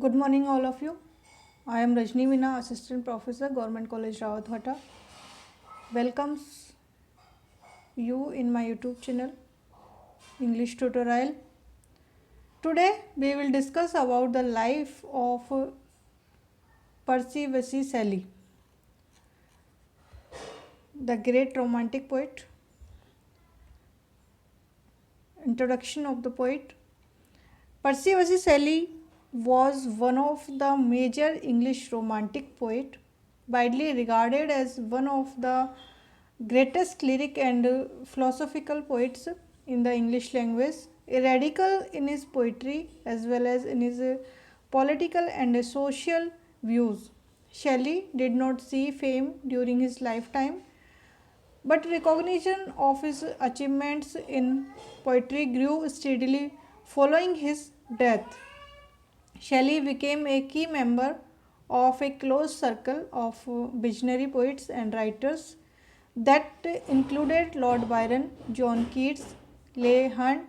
Good morning, all of you. I am Rajni Meena, Assistant Professor, Government College Rawatwata. Welcomes you in my YouTube channel, English Tutorial. Today we will discuss about the life of Percy Bysshe Shelley, the great romantic poet. Introduction of the poet. Percy Bysshe Shelley was one of the major English romantic poet, widely regarded as one of the greatest lyric and philosophical poets in the English language, a radical in his poetry as well as in his political and social views. Shelley did not see fame during his lifetime, but recognition of his achievements in poetry grew steadily following his death. Shelley became a key member of a close circle of visionary poets and writers that included Lord Byron, John Keats, Leigh Hunt,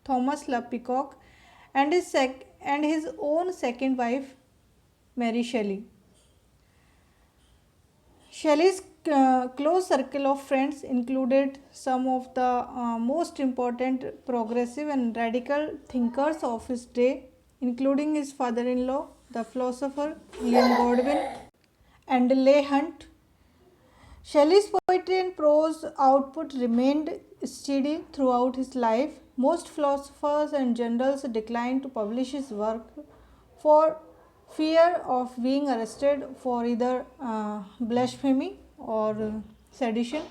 Thomas Love Peacock, and his own second wife, Mary Shelley. Shelley's close circle of friends included some of the most important progressive and radical thinkers of his day, including his father in law, the philosopher William Godwin, and Leigh Hunt. Shelley's poetry and prose output remained steady throughout his life. Most philosophers and generals declined to publish his work for fear of being arrested for either blasphemy or sedition.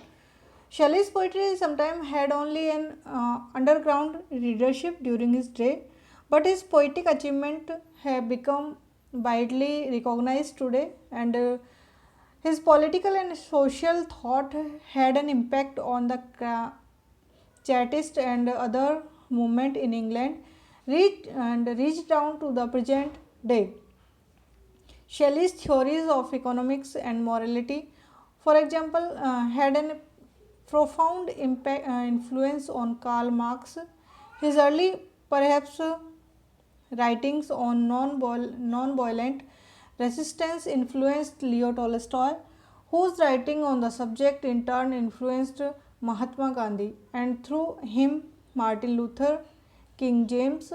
Shelley's poetry sometimes had only an underground readership during his day, but his poetic achievement have become widely recognized today, and his political and social thought had an impact on the Chartist and other movement in England, reached down to the present day. Shelley's theories of economics and morality, for example, had a profound influence on Karl Marx. His early, perhaps, writings on non-violent resistance influenced Leo Tolstoy, whose writing on the subject in turn influenced Mahatma Gandhi, and through him Martin Luther, King James,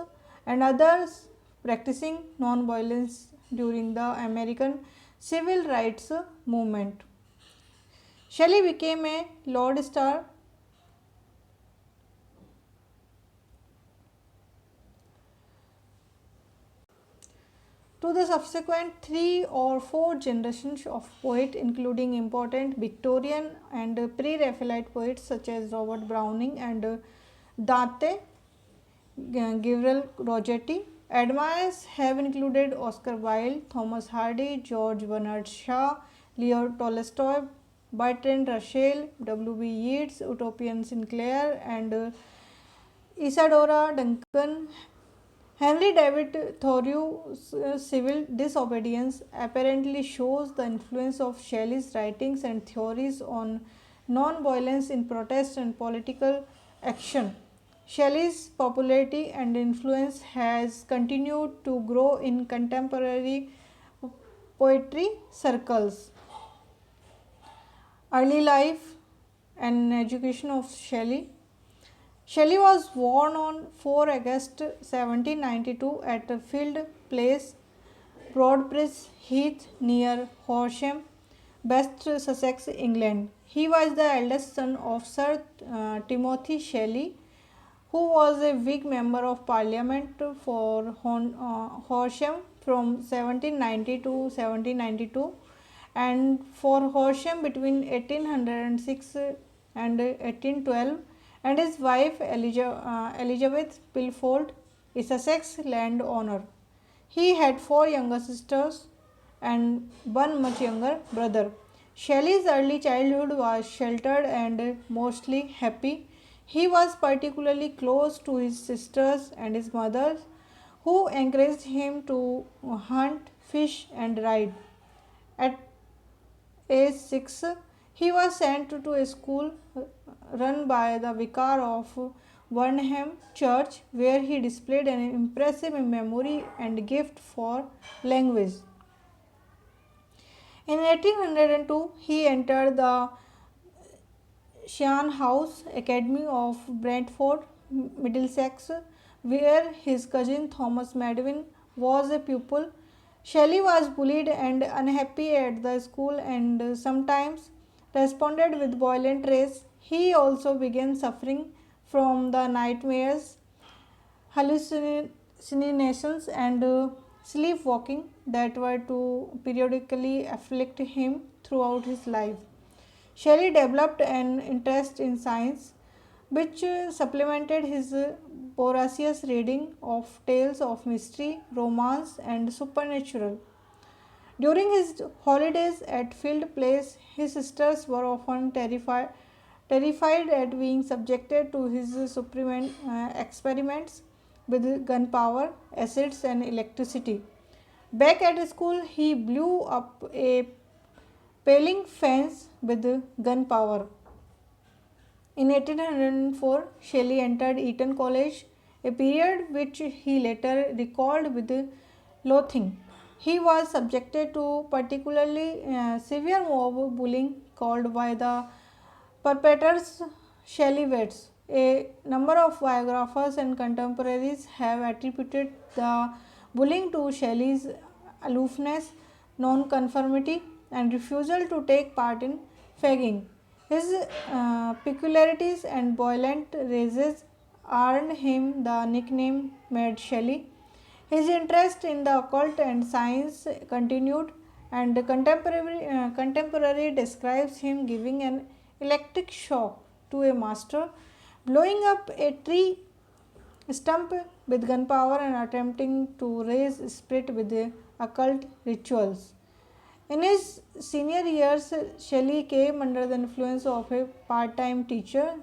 and others practicing non-violence during the American civil rights movement. Shelley became a lodestar to the subsequent 3 or 4 generations of poets, including important Victorian and pre-Raphaelite poets such as Robert Browning and Dante Gabriel Rossetti. Admirers have included Oscar Wilde, Thomas Hardy, George Bernard Shaw, Leo Tolstoy, Bertrand Russell, W. B. Yeats, Utopian Sinclair, and Isadora Duncan. Henry David Thoreau's civil disobedience apparently shows the influence of Shelley's writings and theories on non-violence in protest and political action. Shelley's popularity and influence has continued to grow in contemporary poetry circles. Early life and education of Shelley. Shelley was born on 4 August 1792 at Field Place, Broadbridge Heath near Horsham, West Sussex, England. He was the eldest son of Sir Timothy Shelley, who was a Whig member of Parliament for Horsham from 1790 to 1792, and for Horsham between 1806 and 1812, and his wife Elizabeth Pilfold, a Sussex landowner. He had 4 younger sisters and one much younger brother. Shelley's early childhood was sheltered and mostly happy. He was particularly close to his sisters and his mother, who encouraged him to hunt, fish, and ride. At age 6, he was sent to a school run by the vicar of Burnham Church, where he displayed an impressive memory and gift for language. In 1802, he entered the Sean House Academy of Brentford, Middlesex, where his cousin Thomas Medwin was a pupil. Shelley was bullied and unhappy at the school and sometimes responded with violent rage. He also began suffering from the nightmares, hallucinations, and sleepwalking that were to periodically afflict him throughout his life. Shelley developed an interest in science, which supplemented his voracious reading of tales of mystery, romance, and supernatural. During his holidays at Field Place, his sisters were often terrified at being subjected to his supreme experiments with gunpowder, acids, and electricity. Back at school, he blew up a paling fence with gunpowder. In 1804, Shelley entered Eton College, a period which he later recalled with loathing. He was subjected to particularly severe mob bullying called by the perpetrators Shelleyites. A number of biographers and contemporaries have attributed the bullying to Shelley's aloofness, non-conformity, and refusal to take part in fagging. His peculiarities and violent rages earned him the nickname Mad Shelley. His interest in the occult and science continued, and contemporary describes him giving an electric shock to a master, blowing up a tree stump with gunpowder, and attempting to raise spirit with occult rituals. In his senior years, Shelley came under the influence of a part-time teacher,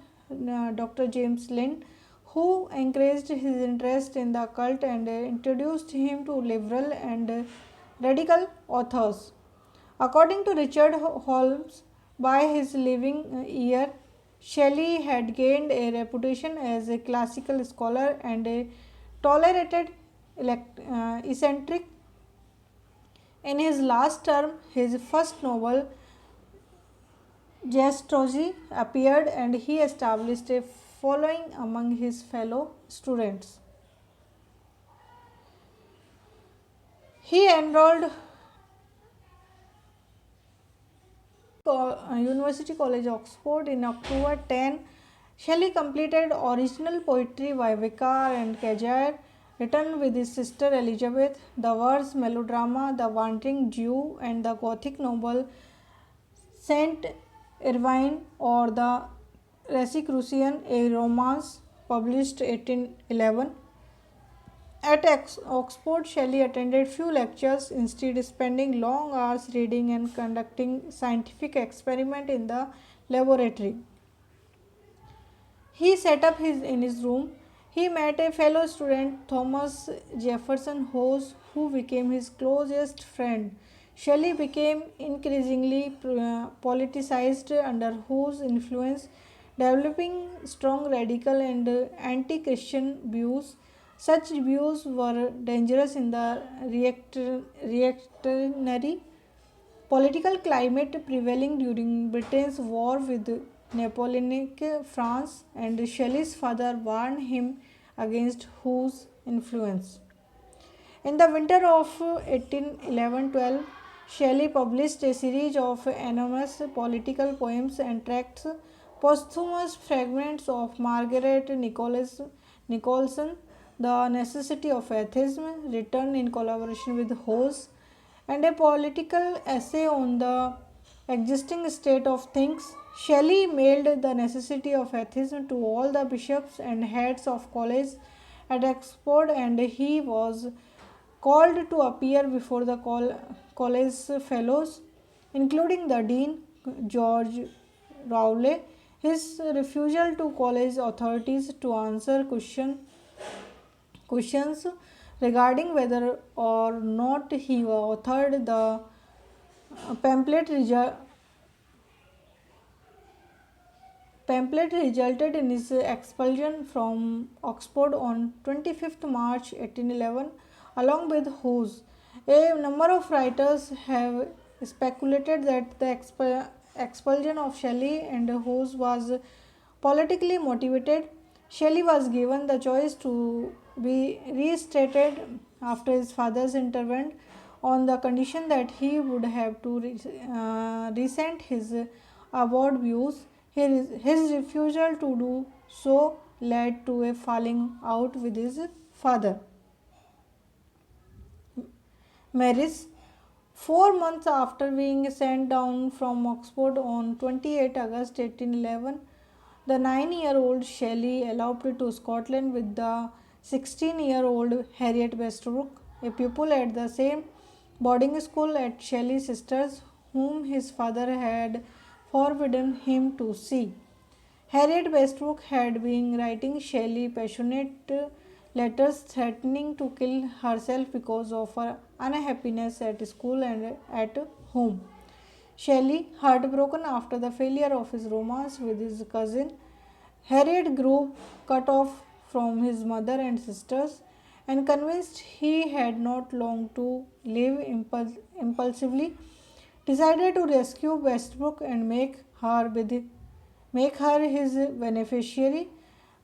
Dr. James Lind, who encouraged his interest in the occult and introduced him to liberal and radical authors. According to Richard Holmes, by his living year, Shelley had gained a reputation as a classical scholar and a tolerated eccentric. In his last term, his first novel, Zastrozzi, appeared and he established a following among his fellow students. He enrolled University College Oxford in October 10. Shelley completed original poetry by Vicar and Kjaer, written with his sister Elizabeth, the verse melodrama The Wandering Jew, and the Gothic novel Saint Irvyne or the Rosicrucian, a romance published 1811. At Oxford, Shelley attended few lectures, instead spending long hours reading and conducting scientific experiment in the laboratory. He set up in his room. He met a fellow student, Thomas Jefferson Hose, who became his closest friend. Shelley became increasingly politicized under whose influence, developing strong radical and anti-Christian views. Such views were dangerous in the reactionary political climate prevailing during Britain's war with Napoleonic France, and Shelley's father warned him against whose influence. In the winter of 1811-12, Shelley published a series of anonymous political poems and tracts, posthumous fragments of Margaret Nicholson, The Necessity of Atheism, written in collaboration with Hose, and a political essay on the existing state of things. Shelley mailed The Necessity of Atheism to all the bishops and heads of colleges at Oxford, and he was called to appear before the college fellows, including the dean, George Rowley. His refusal to college authorities to answer questions regarding whether or not he authored the pamphlet pamphlet resulted in his expulsion from Oxford on 25th March 1811 along with Hawes. A number of writers have speculated that the expulsion of Shelley and Hawes was politically motivated. Shelley was given the choice to be reinstated after his father's intervened on the condition that he would have to resent his avowed views. His refusal to do so led to a falling out with his father. Maris, 4 months after being sent down from Oxford on 28 August 1811, the 9-year-old Shelley eloped to Scotland with the 16-year-old Harriet Westbrook, a pupil at the same boarding school at Shelley's sisters, whom his father had forbidden him to see. Harriet Westbrook had been writing Shelley passionate letters threatening to kill herself because of her unhappiness at school and at home. Shelley, heartbroken after the failure of his romance with his cousin, Harriet grew cut off from his mother and sisters, and convinced he had not long to live impulsively, decided to rescue Westbrook and make her his beneficiary.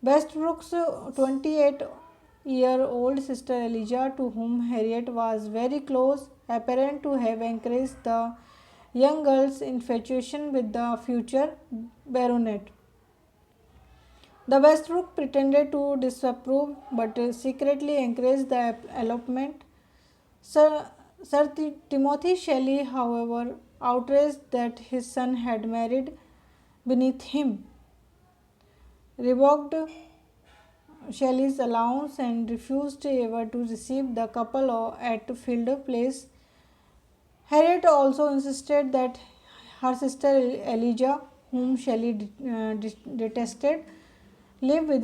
Westbrook's 28-year-old sister Elijah, to whom Harriet was very close, apparent to have encouraged the young girl's infatuation with the future baronet. The Westbrook pretended to disapprove but secretly encouraged the elopement. Sir Timothy Shelley, however, outraged that his son had married beneath him, revoked Shelley's allowance and refused ever to receive the couple at Field Place. Harriet also insisted that her sister Elijah, whom Shelley detested, live with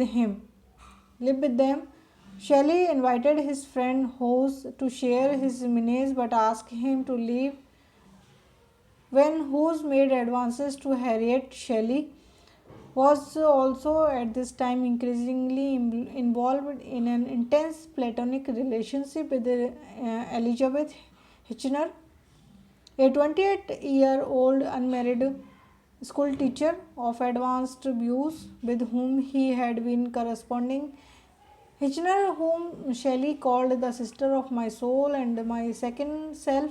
them. Shelley invited his friend Hawes to share his menace but asked him to leave. When Hawes made advances to Harriet, Shelley was also at this time increasingly involved in an intense platonic relationship with Elizabeth Hitchener, a 28-year-old unmarried school teacher of advanced views with whom he had been corresponding. Hitchener, whom Shelley called the sister of my soul and my second self,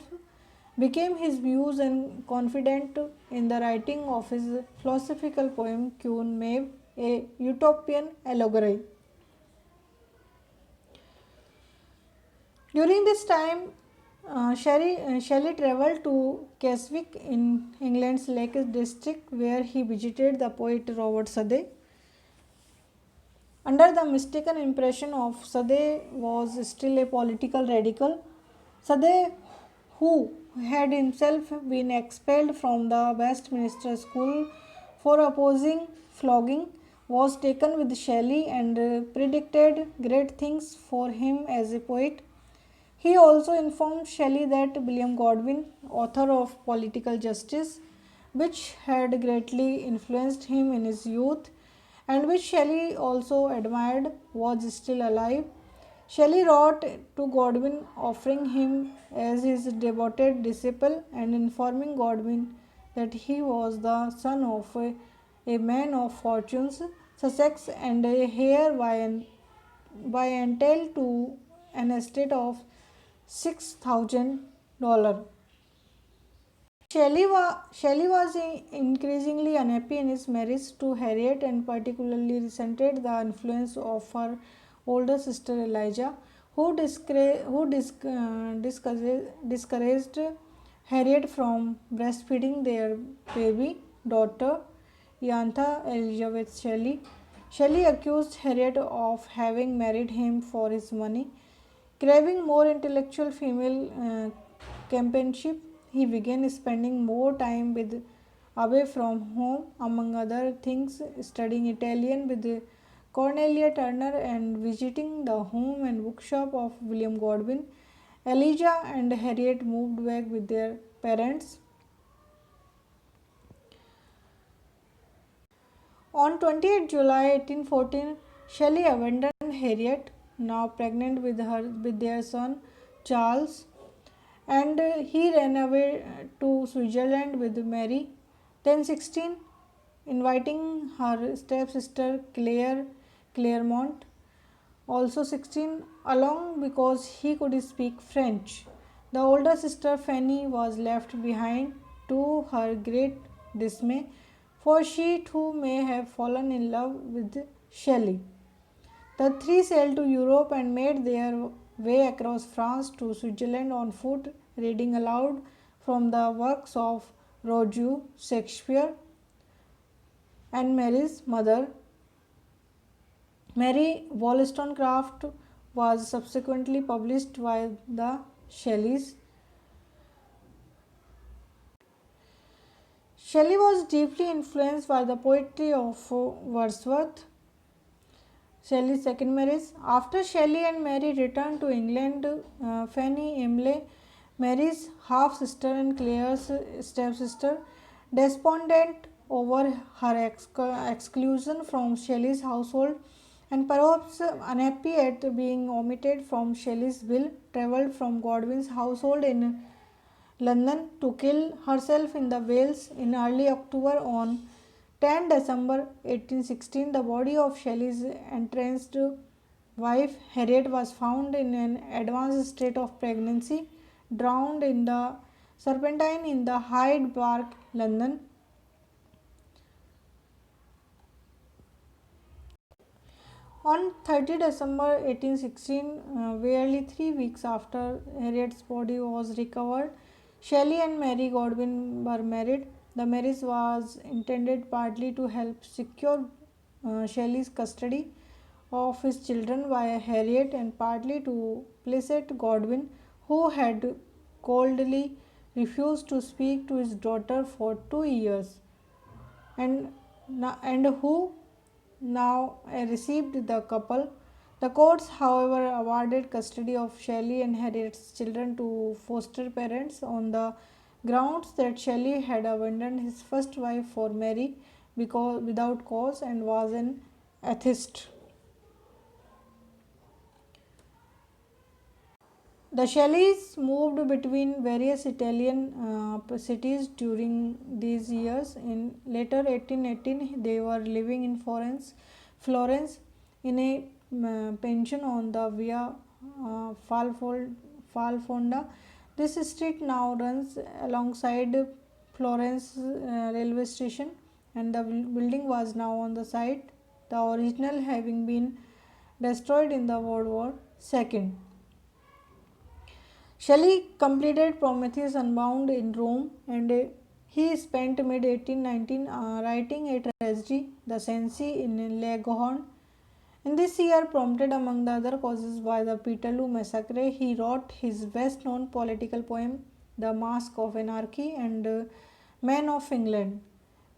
became his muse and confidant in the writing of his philosophical poem Queen Maeve, a utopian allegory. During this time, Shelley travelled to Keswick in England's Lake District, where he visited the poet Robert Southey. Under the mistaken impression of Southey was still a political radical, Southey, who had himself been expelled from the Westminster School for opposing flogging, was taken with Shelley and predicted great things for him as a poet. He also informed Shelley that William Godwin, author of Political Justice, which had greatly influenced him in his youth and which Shelley also admired, was still alive. Shelley wrote to Godwin offering him as his devoted disciple and informing Godwin that he was the son of a man of fortunes, Sussex, and a heir by entail to an estate of $6,000. Shelley was increasingly unhappy in his marriage to Harriet and particularly resented the influence of her older sister Elijah, who discouraged Harriet from breastfeeding their baby daughter, Iantha Elizabeth Shelley. Shelley accused Harriet of having married him for his money. Craving more intellectual female companionship, he began spending more time away from home, among other things studying Italian with Cornelia Turner and visiting the home and bookshop of William Godwin. Elijah and Harriet moved back with their parents. On 28 July 1814, Shelley abandoned Harriet, now pregnant with their son Charles, and he ran away to Switzerland with Mary. Then 16, inviting her stepsister Claremont, also 16, along because he could speak French. The older sister Fanny was left behind to her great dismay, for she too may have fallen in love with Shelley. The three sailed to Europe and made their way across France to Switzerland on foot, reading aloud from the works of Roger, Shakespeare, and Mary's mother. Mary Wollstonecraft was subsequently published by the Shelleys. Shelley was deeply influenced by the poetry of Wordsworth. Shelley's second marriage. After Shelley and Mary returned to England, Fanny Emily, Mary's half sister and Claire's stepsister, despondent over her exclusion from Shelley's household and perhaps unhappy at being omitted from Shelley's will, travelled from Godwin's household in London to kill herself in the Wales in early October. On 10 December 1816, the body of Shelley's entranced wife Harriet was found in an advanced state of pregnancy, drowned in the Serpentine in the Hyde Park, London. On 30 December 1816, barely 3 weeks after Harriet's body was recovered, Shelley and Mary Godwin were married. The marriage was intended partly to help secure Shelley's custody of his children by Harriet and partly to placate Godwin, who had coldly refused to speak to his daughter for 2 years and, and who now received the couple. The courts, however, awarded custody of Shelley and Harriet's children to foster parents on the grounds that Shelley had abandoned his first wife for Mary because without cause and was an atheist. The Shelleys moved between various Italian cities during these years. In later 1818, they were living in Florence in a pension on the Via Falfonda. This street now runs alongside Florence railway station, and the building was now on the site, the original having been destroyed in the World War II. Shelley completed Prometheus Unbound in Rome, and he spent mid 1819 writing a tragedy, The Cenci, in Leghorn. In this year, prompted among the other causes by the Peterloo massacre, he wrote his best known political poem, The Mask of Anarchy and Men of England.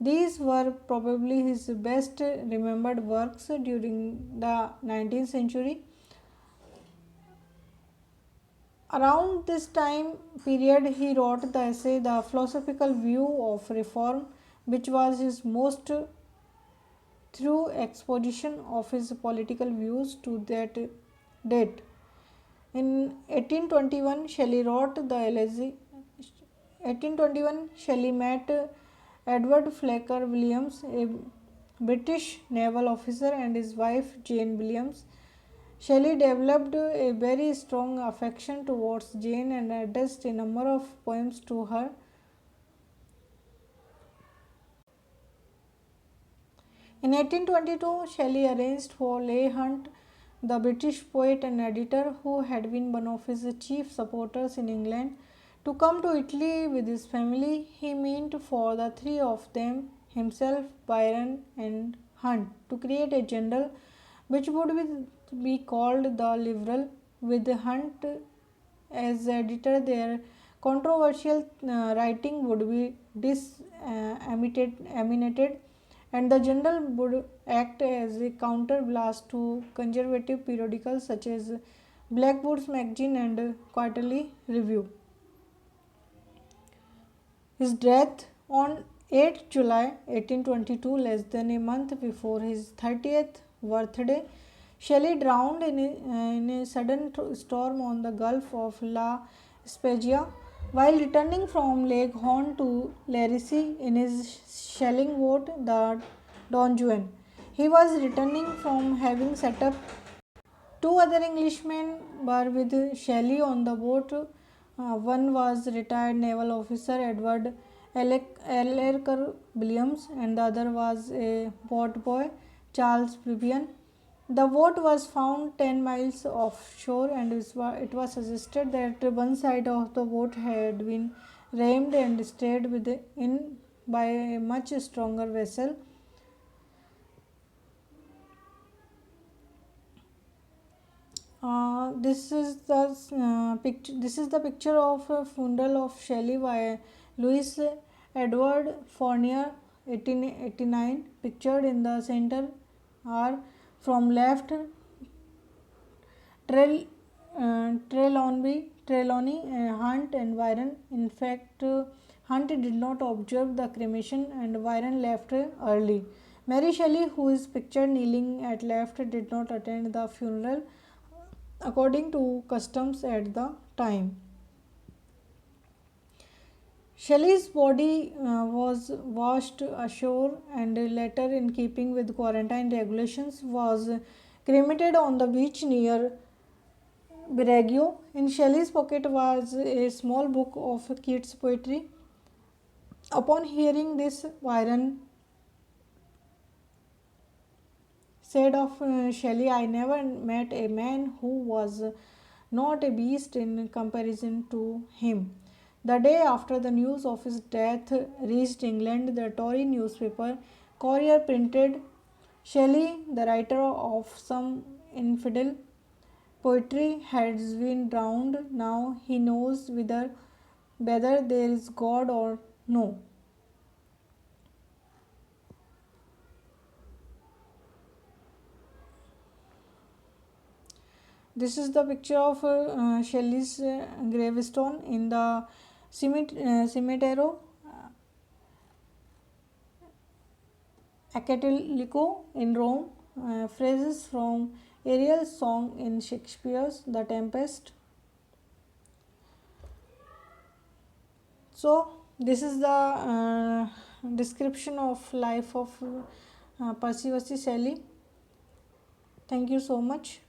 These were probably his best remembered works during the 19th century. Around this time period, he wrote the essay The Philosophical View of Reform, which was his most thorough exposition of his political views to that date. In 1821, Shelley wrote the elegy. 1821, Shelley met Edward Flacker Williams, a British naval officer, and his wife Jane Williams. Shelley developed a very strong affection towards Jane and addressed a number of poems to her. In 1822, Shelley arranged for Leigh Hunt, the British poet and editor who had been one of his chief supporters in England, to come to Italy with his family. He meant for the three of them, himself, Byron, and Hunt, to create a journal which would be called the Liberal, with Hunt as editor. Their controversial writing would be disseminated, and the journal would act as a counterblast to conservative periodicals such as Blackwood's Magazine and Quarterly Review. His death on 8th July 1822, less than a month before his 30th birthday, Shelley drowned in a sudden storm on the Gulf of La Spezia while returning from Lake Horn to Larissie in his sailing boat, the Don Juan. He was returning from having set up. Two other Englishmen were with Shelley on the boat. One was retired naval officer Edward Ellerker Williams, and the other was a boat boy, Charles Vivian. The boat was found 10 miles offshore, and it was suggested that one side of the boat had been rammed and stayed within by a much stronger vessel. This is the picture. This is the picture of a funeral of Shelley by Louis Edward Fournier, 1889. Pictured in the center are from left Trelawney, Hunt, and Byron. In fact, Hunt did not observe the cremation, and Byron left early. Mary Shelley, who is pictured kneeling at left, did not attend the funeral according to customs at the time. Shelley's body was washed ashore and later, in keeping with quarantine regulations, was cremated on the beach near Beraggio. In Shelley's pocket was a small book of Keats' poetry. Upon hearing this, Byron said of Shelley, "I never met a man who was not a beast in comparison to him." The day after the news of his death reached England, the Tory newspaper Courier printed, "Shelley, the writer of some infidel poetry, has been drowned. Now he knows whether there is God or no." This is the picture of Shelley's gravestone in the Cimitero Accademico in Rome. Phrases from Ariel's song in Shakespeare's The Tempest. So, this is the description of life of Percy Shelley. Thank you so much.